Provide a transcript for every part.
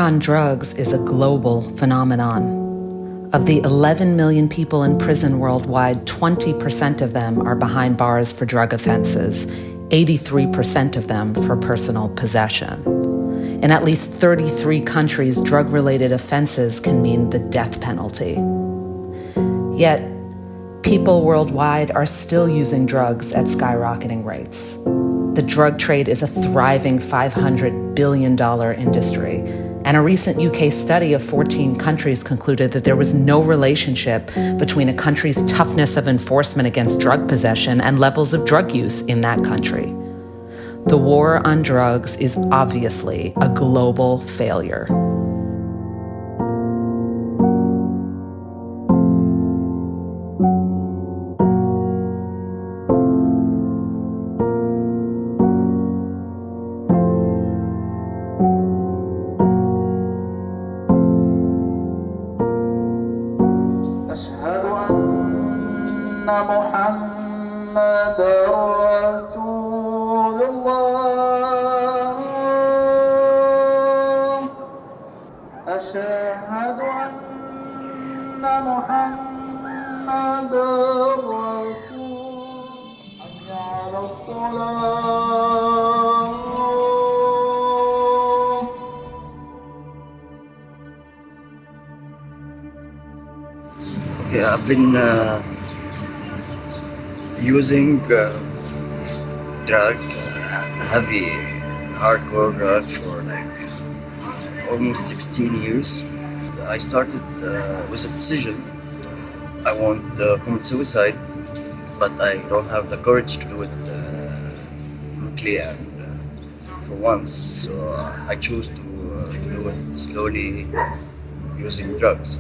on drugs is a global phenomenon. Of the 11 million people in prison worldwide, 20% of them are behind bars for drug offenses, 83% of them for personal possession. In at least 33 countries, drug-related offenses can mean the death penalty. Yet, people worldwide are still using drugs at skyrocketing rates. The drug trade is a thriving $500 billion industry, and a recent UK study of 14 countries concluded that there was no relationship between a country's toughness of enforcement against drug possession and levels of drug use in that country. The war on drugs is obviously a global failure. I've been using heavy, hardcore drug for almost 16 years. I started with a decision. I want to commit suicide, but I don't have the courage to do it quickly and for once. So I chose to do it slowly using drugs.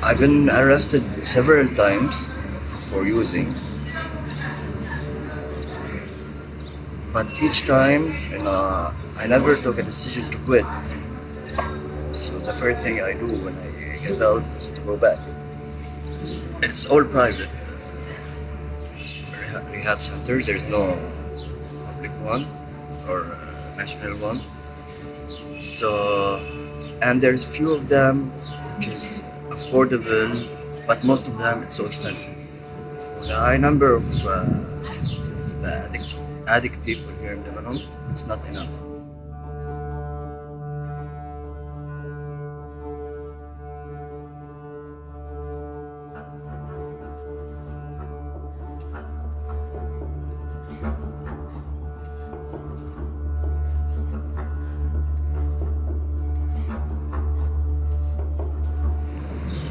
I've been arrested several times for using, but each time I never took a decision to quit. So the first thing I do when I get out is to go back. It's all private. Rehab centers, there's no public one or national one. So, and there's a few of them which is affordable, but most of them it's so expensive. For the high number of the addict people here in Lebanon, it's not enough.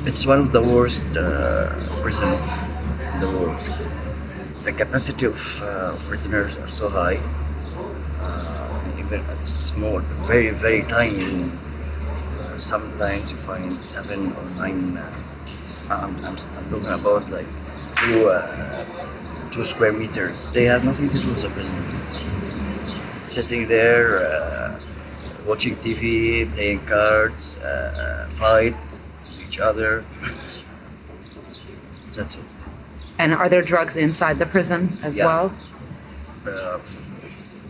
It's one of the worst prisons in the world. The capacity of prisoners are so high, even at small, very, very tiny room. Sometimes you find 7 or 9. I'm talking about like 2 square meters. They have nothing to do with the prisoner. Sitting there, watching TV, playing cards, fight each other. That's it. And are there drugs inside the prison as well?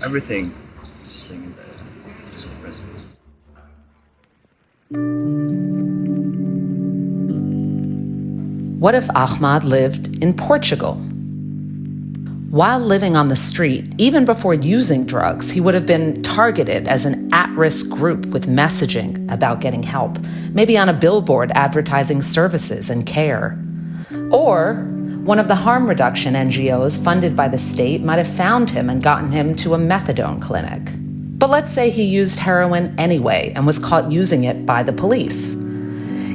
Everything is just in the prison. What if Ahmad lived in Portugal? While living on the street, even before using drugs, he would have been targeted as an at-risk group with messaging about getting help, maybe on a billboard advertising services and care. Or one of the harm reduction NGOs funded by the state might have found him and gotten him to a methadone clinic. But let's say he used heroin anyway and was caught using it by the police.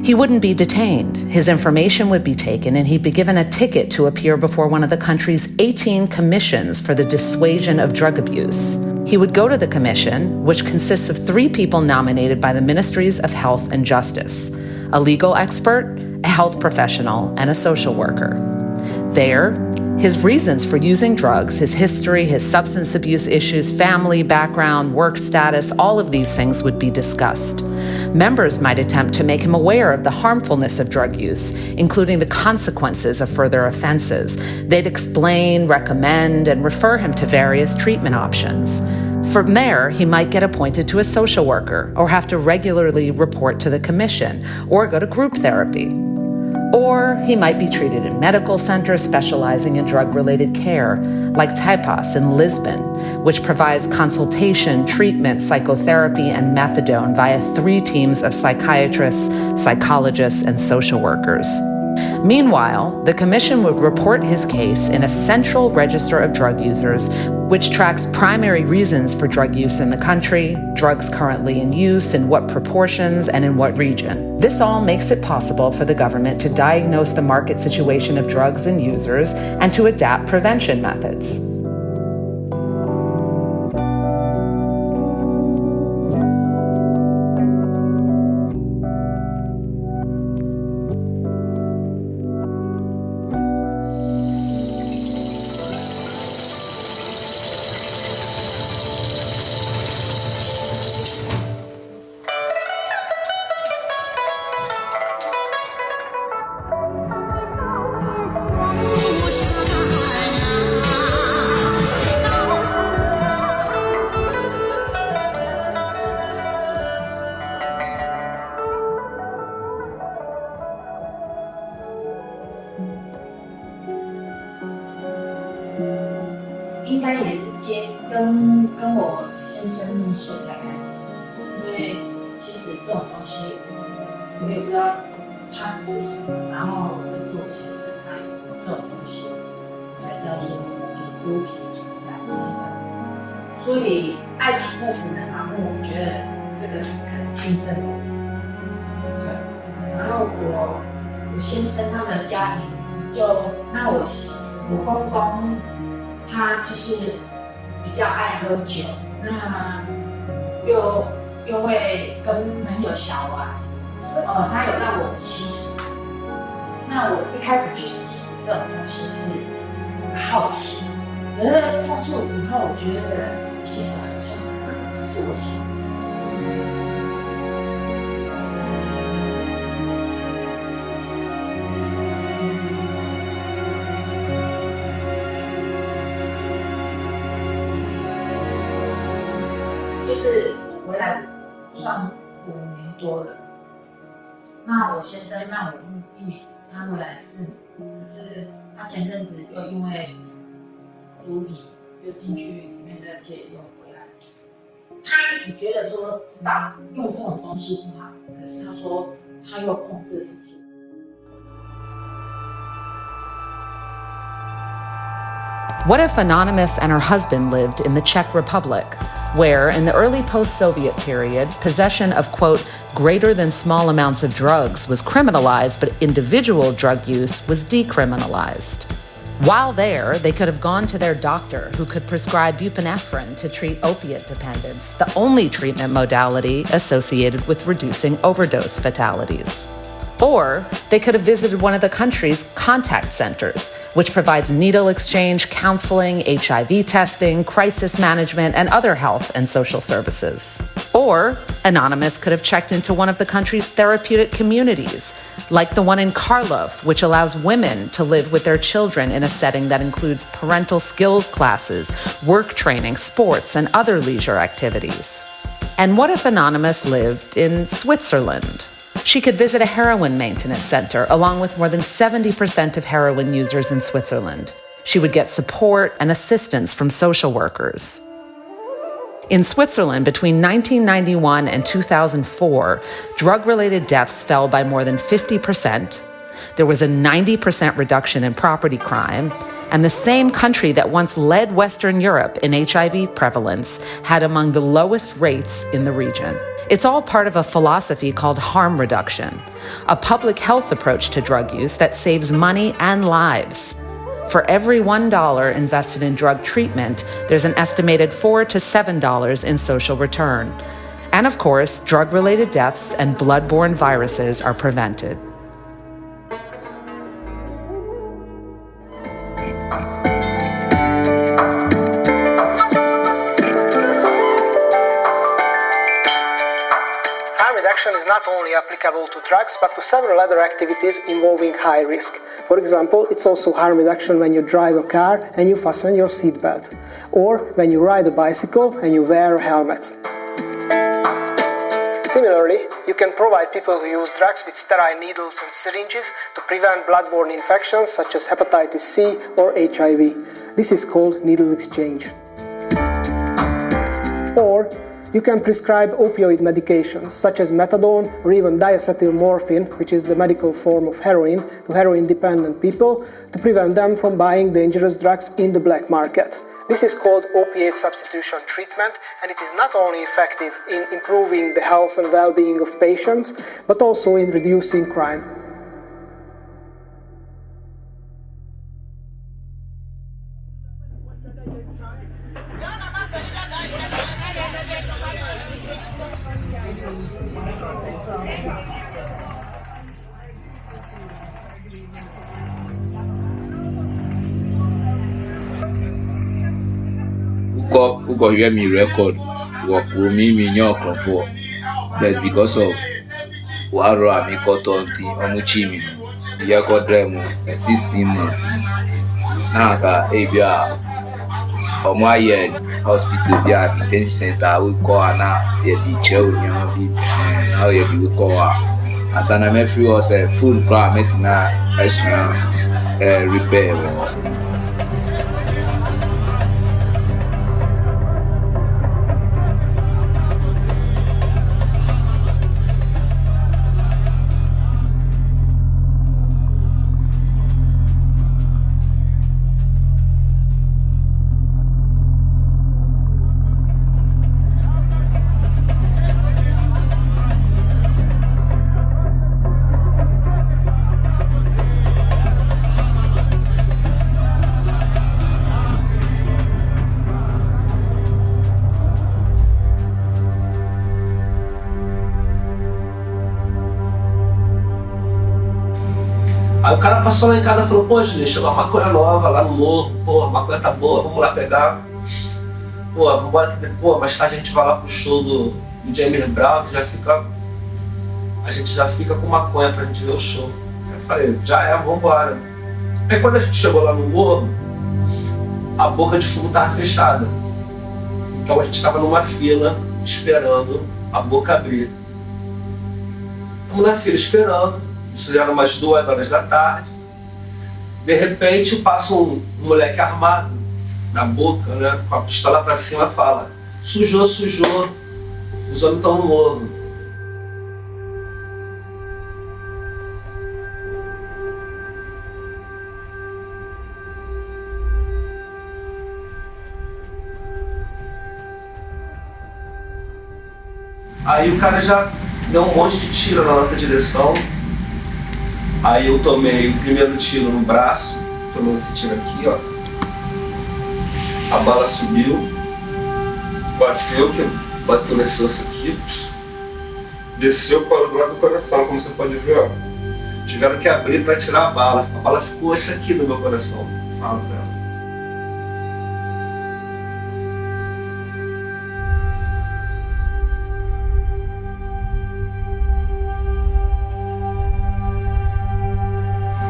He wouldn't be detained. His information would be taken and he'd be given a ticket to appear before one of the country's 18 commissions for the dissuasion of drug abuse. He would go to the commission, which consists of 3 people nominated by the Ministries of Health and Justice: a legal expert, a health professional, and a social worker. There, His reasons for using drugs, his history, his substance abuse issues, family background, work status, all of these things would be discussed. Members might attempt to make him aware of the harmfulness of drug use, including the consequences of further offenses. They'd explain, recommend, and refer him to various treatment options. From there, he might get appointed to a social worker or have to regularly report to the commission or go to group therapy. Or he might be treated in medical centers specializing in drug-related care, like Taipas in Lisbon, which provides consultation, treatment, psychotherapy, and methadone via 3 teams of psychiatrists, psychologists, and social workers. Meanwhile, the commission would report his case in a central register of drug users, which tracks primary reasons for drug use in the country, drugs currently in use, in what proportions, and in what region. This all makes it possible for the government to diagnose the market situation of drugs and users and to adapt prevention methods.应该也是跟我先生认识才开始，因为其实这种东西我也不知道它是什么，然后我跟是我先生他有这种东西，我才知道说有毒品存在。所以爱情不符的盲目，我觉得这个是可能印证的。对，然后我先生他们的家庭那我公公。他就是比较爱喝酒，那又会跟朋友小玩，他有让我70，那我一开始去吸食这种东西是好奇，可是碰触以后，我觉得其实好像这个不是我喜欢。就是我回来算5年多了，那我先生让我1年，他回来4年，可是他前阵子又因为毒品又进去里面的戒又回来，他一直觉得说知道用这种东西不好，可是他说他又控制不住。What if Anonymous and her husband lived in the Czech Republic, where, in the early post-Soviet period, possession of, quote, greater than small amounts of drugs was criminalized, but individual drug use was decriminalized? While there, they could have gone to their doctor, who could prescribe buprenorphine to treat opiate dependence, the only treatment modality associated with reducing overdose fatalities. Or they could have visited one of the country's contact centers, which provides needle exchange, counseling, HIV testing, crisis management, and other health and social services. Or Anonymous could have checked into one of the country's therapeutic communities, like the one in Karlov, which allows women to live with their children in a setting that includes parental skills classes, work training, sports, and other leisure activities. And what if Anonymous lived in Switzerland? She could visit a heroin maintenance center along with more than 70% of heroin users in Switzerland. She would get support and assistance from social workers. In Switzerland, between 1991 and 2004, drug-related deaths fell by more than 50%. There was a 90% reduction in property crime, and the same country that once led Western Europe in HIV prevalence had among the lowest rates in the region. It's all part of a philosophy called harm reduction, a public health approach to drug use that saves money and lives. For every $1 invested in drug treatment, there's an estimated $4 to $7 in social return. And of course, drug-related deaths and blood-borne viruses are prevented. not only applicable to drugs, but to several other activities involving high risk. For example, it's also harm reduction when you drive a car and you fasten your seatbelt, or when you ride a bicycle and you wear a helmet. Similarly, you can provide people who use drugs with sterile needles and syringes to prevent bloodborne infections such as hepatitis C or HIV. This is called needle exchange. Or you can prescribe opioid medications such as methadone or even diacetylmorphine, which is the medical form of heroin, to heroin-dependent people to prevent them from buying dangerous drugs in the black market. This is called opiate substitution treatment, and it is not only effective in improving the health and well-being of patients, but also in reducing crime. Ugo hear me record work with me nyo for, but because of waro ami kotonti omuchimi ya kodremu 16 months na ka ebia omaye hospital bia detention center we call na ye di chew nyo bi now ye bi call asana me free us full car metina extra repair. Aí o cara passou lá em casa e falou, pô, Juninho, chegou uma maconha nova lá no morro, pô, a maconha tá boa, vamos lá pegar. Pô, vambora que depois, mais tarde a gente vai lá pro show do James Brown, que a gente já fica com maconha pra gente ver o show. Eu falei, já é, vambora. Aí quando a gente chegou lá no morro, a boca de fumo tava fechada. Então a gente tava numa fila, esperando a boca abrir. Estamos na fila esperando. Isso já era umas 2 horas da tarde. De repente passa um moleque armado na boca, né, com a pistola pra cima, fala: sujou, os homens estão no morro. Aí o cara já deu um monte de tiro na nossa direção. Aí eu tomei o primeiro tiro no braço, tomei esse tiro aqui, ó. A bala subiu, bateu nesse osso aqui, desceu para do lado do coração, como você pode ver, ó. Tiveram que abrir para tirar a bala ficou esse aqui no meu coração. Fala pra ela.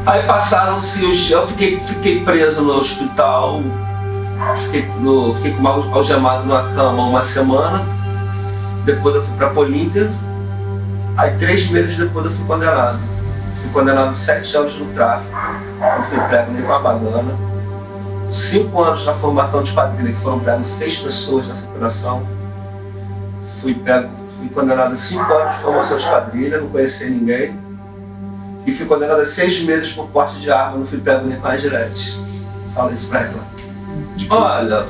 Aí passaram-se os dias, eu fiquei preso no hospital, fiquei com algemado numa cama uma semana, depois eu fui para Políncia, aí 3 meses depois eu fui condenado. Fui condenado 7 anos no tráfico, eu fui prego nem com a banana, 5 anos na formação de quadrilha, que foram pegos 6 pessoas nessa operação. Fui condenado a 5 anos de formação de quadrilha, não conheci ninguém. E fui condenado a 6 meses por porte de arma, não fui pego nem com a gilete. Fala isso pra ela. Olha,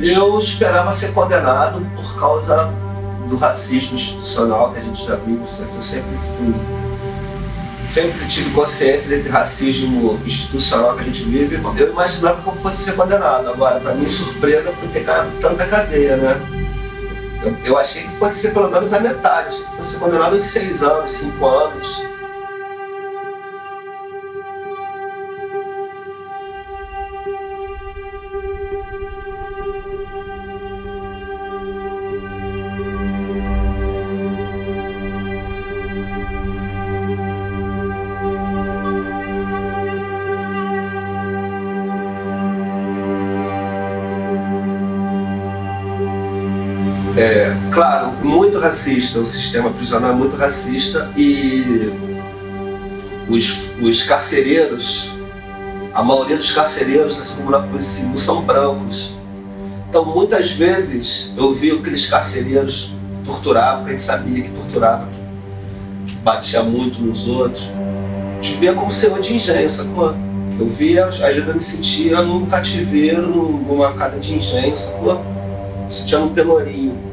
eu esperava ser condenado por causa do racismo institucional que a gente já vive. Eu sempre tive consciência desse racismo institucional que a gente vive. Eu imaginava que eu fosse ser condenado. Agora, pra minha surpresa, foi ter caído tanta cadeia, né? Eu achei que fosse ser pelo menos a metade, achei que fosse ser condenado em 6 anos, 5 anos. Claro, muito racista, o sistema prisional é muito racista e os carcereiros, a maioria dos carcereiros, assim como na polícia civil, são brancos. Então muitas vezes eu vi aqueles carcereiros torturavam, porque a gente sabia que torturava, que batia muito nos outros. A gente via como senhor de engenho, sacou? Eu via, às vezes eu me sentia num cativeiro, numa casa de engenho, sacou? Me sentia num pelourinho.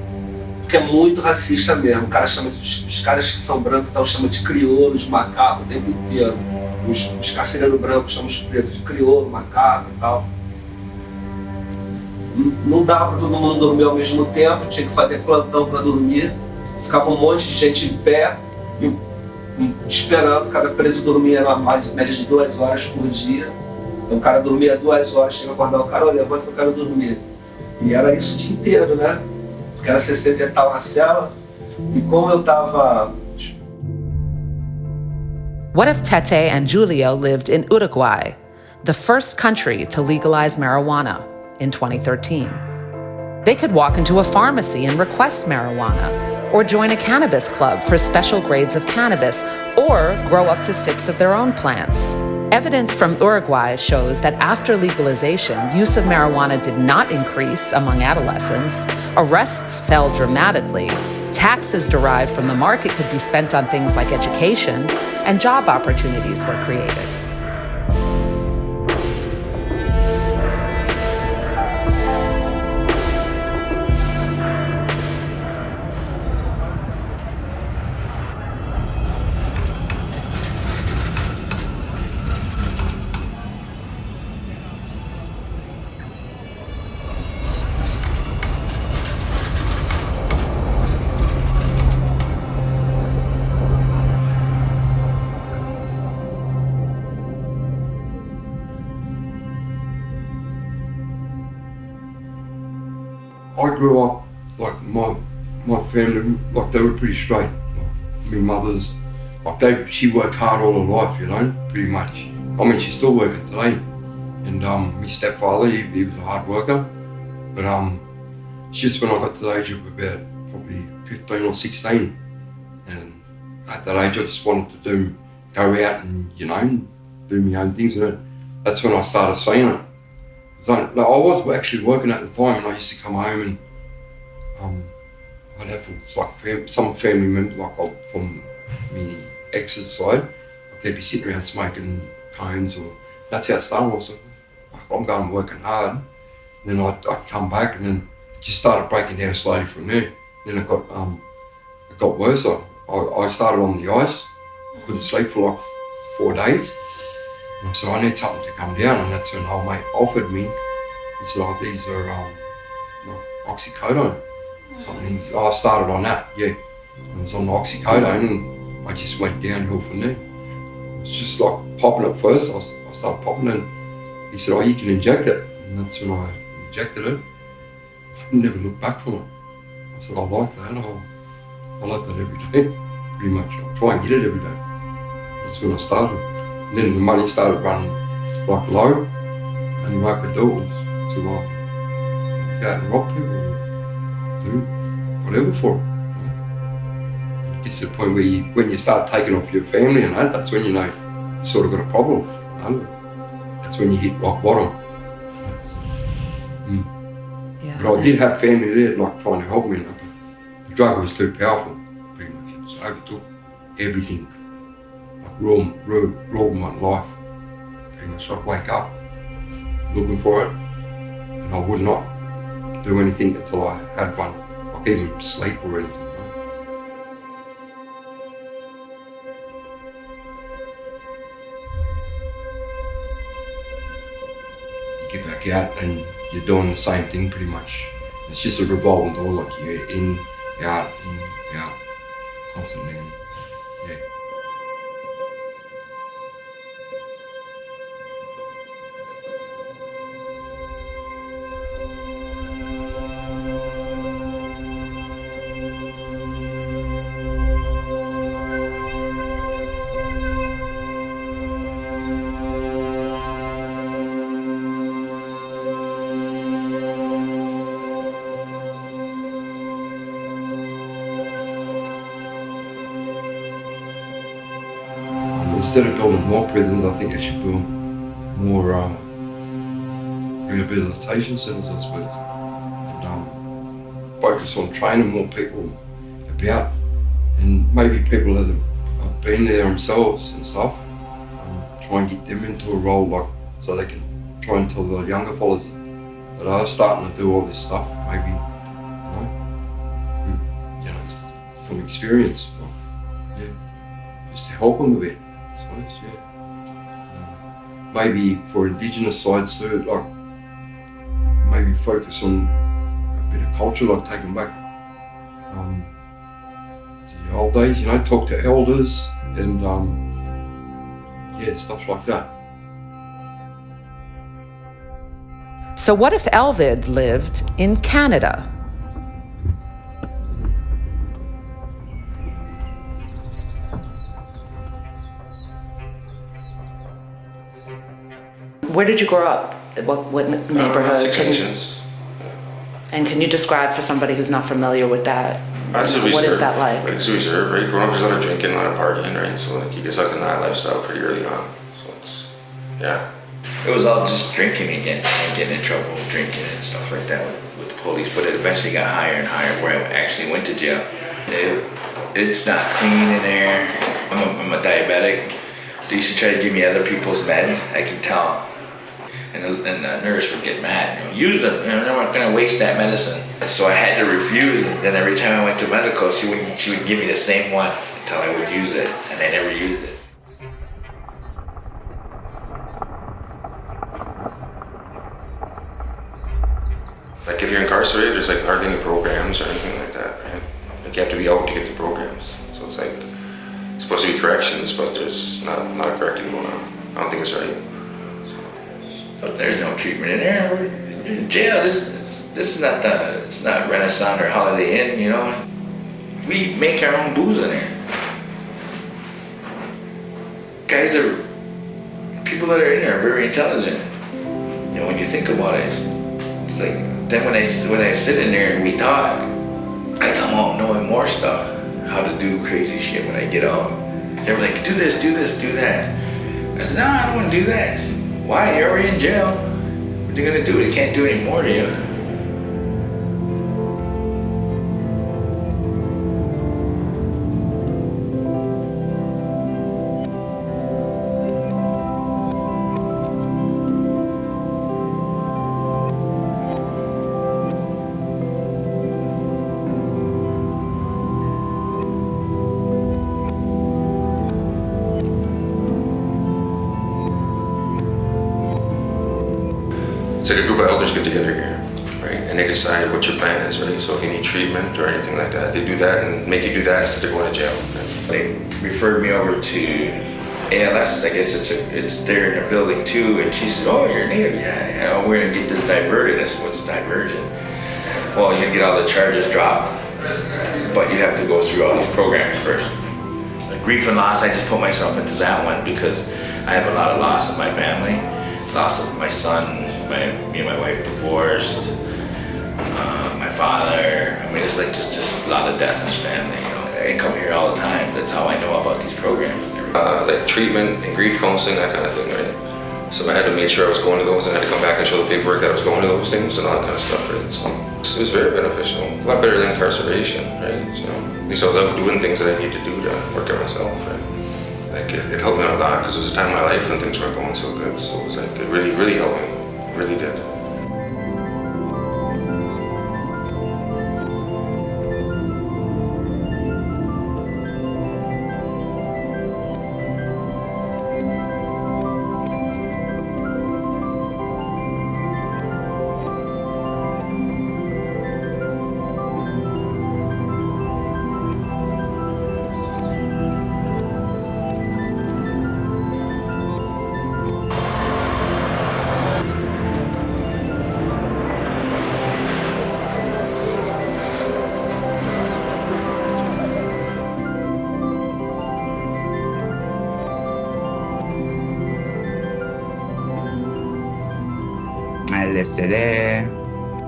Porque é muito racista mesmo. O cara chama os caras que são brancos então chama de crioulo, de macaco o tempo inteiro. Os carcereiros brancos chamam os pretos de crioulo, macaco e tal. Não dava para todo mundo dormir ao mesmo tempo, tinha que fazer plantão para dormir. Ficava um monte de gente em pé, esperando. Cada preso dormia na média de 2 horas por dia. Então o cara dormia 2 horas, chega a acordar o cara, olha, levanta que eu quero dormir. E era isso o dia inteiro, né? Porque era 60 e tal na cela. E como eu tava... What if Tete and Julio lived in Uruguay, the first country to legalize marijuana in 2013? They could walk into a pharmacy and request marijuana, or join a cannabis club for special grades of cannabis, or grow up to 6 of their own plants. Evidence from Uruguay shows that after legalization, use of marijuana did not increase among adolescents, arrests fell dramatically, taxes derived from the market could be spent on things like education, and job opportunities were created. I grew up like my family, like they were pretty straight. Like, my mother's, like she worked hard all her life, you know, pretty much. I mean, she's still working today. And my stepfather, he was a hard worker. But it's just when I got to the age of about probably 15 or 16, and at that age I just wanted to go out and, you know, do my own things. And that's when I started seeing it. So, I was actually working at the time, and I used to come home and I'd have like some family members, like from my ex's side, they'd be sitting around smoking cones, or that's how it started. I was like, I'm going working hard. And then I'd come back, and then it just started breaking down slowly from there. Then it got worse. I started on the ice. I couldn't sleep for like 4 days. And I said, I need something to come down, and that's when old mate offered me. He said, oh, these are like oxycodone. Something. I started on that, yeah. I was on the oxycodone, and I just went downhill from there. It's just like popping at first. I started popping, and he said, oh, you can inject it. And that's when I injected it. I never looked back from it. I said, I like that. I like that every day, pretty much. I try and get it every day. That's when I started. And then the money started running like low, and the way I could do it was to go out and rob people, or do whatever for it. It gets to the point where when you start taking off your family and that's when you know you sort of got a problem. You know? That's when you hit rock bottom. Yeah. But I did have family there, like trying to help me. But the drug was too powerful, pretty much. It just overtook everything. Ruled my life. Pretty much I'd wake up looking for it, and I would not do anything until I had one, like even sleep or anything. You get back out and you're doing the same thing pretty much. It's just a revolving door, like you're in, out, constantly. And, yeah. instead of building more prisons, I think they should build more rehabilitation centres, I suppose, and focus on training more people about, and maybe people that have been there themselves and stuff, try and get them into a role, like, so they can try and tell the younger fellas that are starting to do all this stuff, maybe, from experience, just to help them a bit, I suppose, maybe for Indigenous sides too, like, maybe focus on a bit of culture, like take them back to the old days, talk to elders and stuff like that. So what if Elvid lived in Canada? Where did you grow up? What neighborhood? Six Nations. And can you describe for somebody who's not familiar with that? That's a what is that like? Like a reserve, right? Growing up, there's a lot of drinking, a lot of partying, right? So like you get sucked into that lifestyle pretty early on. So it's, yeah. It was all just drinking again, and getting in trouble, drinking and stuff like that with the police. But it eventually got higher and higher, where I actually went to jail. It's not clean in there. I'm a diabetic. They used to try to give me other people's meds. I can tell. And the nurse would get mad, use them, they're not gonna waste that medicine. So I had to refuse, and then every time I went to medical, she would give me the same one until I would use it, and I never used it. Like if you're incarcerated, there's like hardly any programs or anything like that, right? Like you have to be out to get the programs. So it's like, it's supposed to be corrections, but there's not a correcting going on. I don't think it's right. But there's no treatment in there. We're in jail. This is not it's not Renaissance or Holiday Inn, We make our own booze in there. People that are in there are very intelligent. When you think about it, it's like, then when I sit in there and we talk, I come out knowing more stuff, how to do crazy shit when I get out. They were like, do this, do that. I said, no, I don't want to do that. Why? You're already in jail. What are you gonna do? They can't do any more to you. It's like a group of elders get together here, right? And they decide what your plan is, right? So if you need treatment or anything like that, they do that and make you do that instead of going to jail. Right? They referred me over to ALS. I guess it's there in the building too. And she said, "Oh, you're native. Yeah. We're gonna get this diverted." I said, "What's diversion?" Well, you get all the charges dropped, but you have to go through all these programs first. Like grief and loss, I just put myself into that one because I have a lot of loss in my family. Loss of my son. Me and my wife divorced, my father. I mean, it's like just a lot of death in his family. I come here all the time. That's how I know about these programs. Like treatment and grief counseling, that kind of thing, right? So I had to make sure I was going to those, and I had to come back and show the paperwork that I was going to those things and all that kind of stuff, right? So it was very beneficial. A lot better than incarceration, right? At least I was out doing things that I need to do to work on myself, right? Like it helped me out a lot because it was a time in my life when things weren't going so good. So it was like, it really, really helped me. Really did. LSD,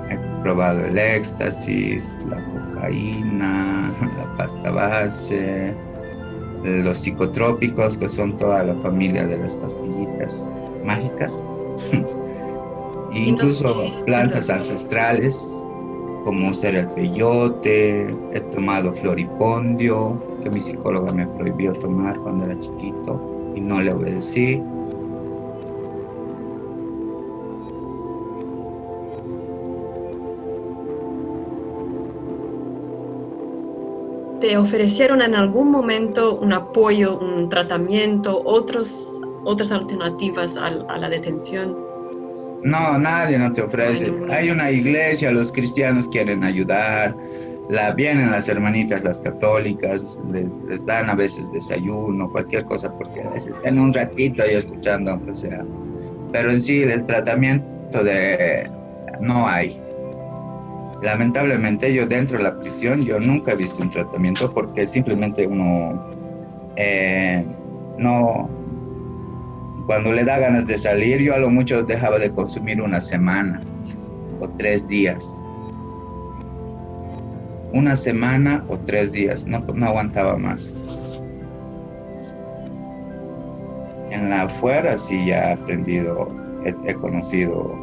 he probado el éxtasis, la cocaína, la pasta base, los psicotrópicos, que son toda la familia de las pastillitas mágicas, incluso plantas ancestrales, como ser el peyote. He tomado floripondio, que mi psicóloga me prohibió tomar cuando era chiquito y no le obedecí. ¿Te ofrecieron en algún momento un apoyo, un tratamiento, otras alternativas a la detención? No, nadie no te ofrece. Hay una iglesia, los cristianos quieren ayudar, vienen las hermanitas, las católicas, les dan a veces desayuno, cualquier cosa, porque a veces están un ratito ahí escuchando, aunque sea. Pero en sí, el tratamiento no hay. Lamentablemente yo dentro de la prisión yo nunca he visto un tratamiento, porque simplemente uno no, cuando le da ganas de salir, yo a lo mucho dejaba de consumir una semana o 3 días. Una semana o 3 días, no aguantaba más. En la afuera sí ya he aprendido, he conocido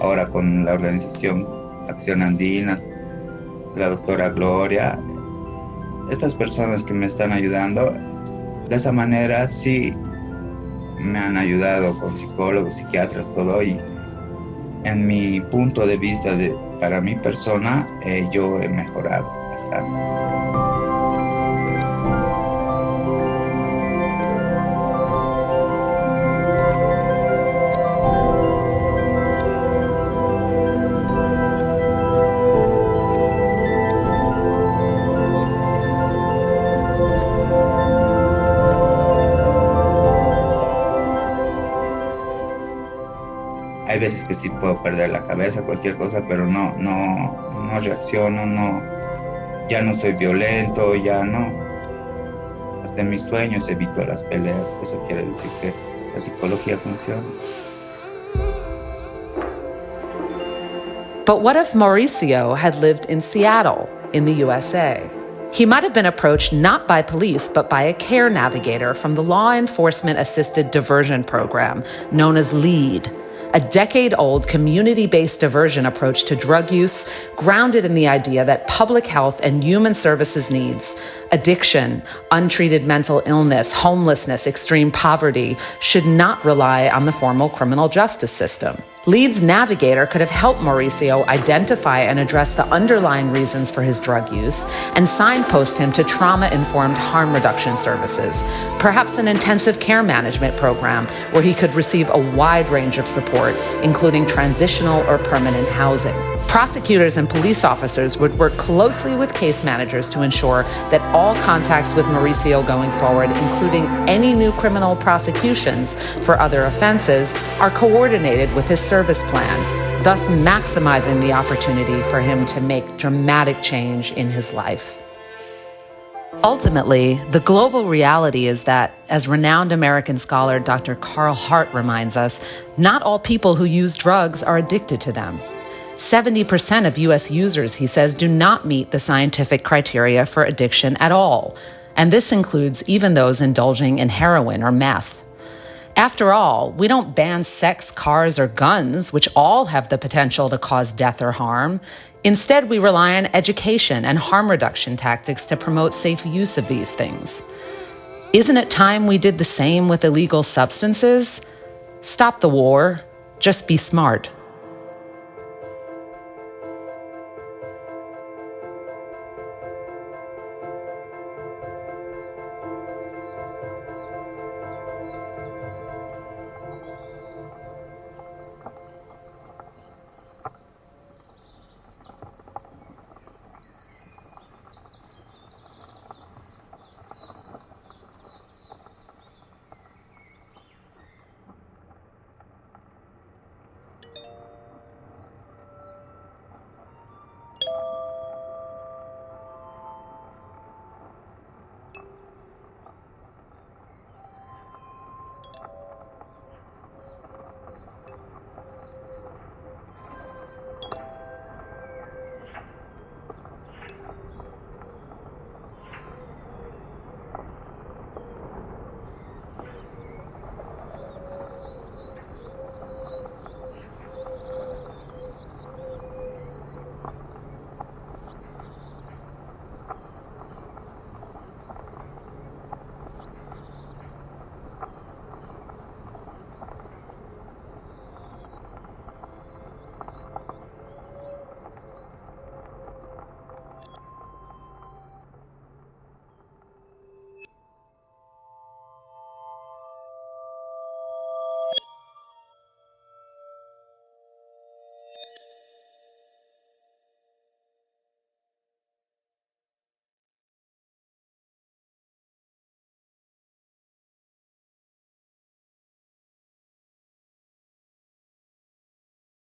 ahora con la organización Acción Andina, la doctora Gloria, estas personas que me están ayudando, de esa manera sí me han ayudado con psicólogos, psiquiatras, todo, y en mi punto de vista para mi persona, yo he mejorado bastante. Hay veces que sí puedo perder la cabeza, cualquier cosa, pero no reacciono, ya no soy violento, ya no. Hasta en mis sueños evito las peleas. Eso quiere decir que la psicología funciona. But what if Mauricio had lived in Seattle, in the USA? He might have been approached not by police, but by a care navigator from the Law Enforcement Assisted Diversion Program, known as LEAD, a decade-old community-based diversion approach to drug use grounded in the idea that public health and human services needs, addiction, untreated mental illness, homelessness, extreme poverty, should not rely on the formal criminal justice system. LEAD's navigator could have helped Mauricio identify and address the underlying reasons for his drug use and signpost him to trauma-informed harm reduction services, perhaps an intensive care management program where he could receive a wide range of support, including transitional or permanent housing. Prosecutors and police officers would work closely with case managers to ensure that all contacts with Mauricio going forward, including any new criminal prosecutions for other offenses, are coordinated with his service plan, thus maximizing the opportunity for him to make dramatic change in his life. Ultimately, the global reality is that, as renowned American scholar Dr. Carl Hart reminds us, not all people who use drugs are addicted to them. 70% of US users, he says, do not meet the scientific criteria for addiction at all, and this includes even those indulging in heroin or meth. After all, we don't ban sex, cars, or guns, which all have the potential to cause death or harm. Instead, we rely on education and harm reduction tactics to promote safe use of these things. Isn't it time we did the same with illegal substances? Stop the war. Just be smart.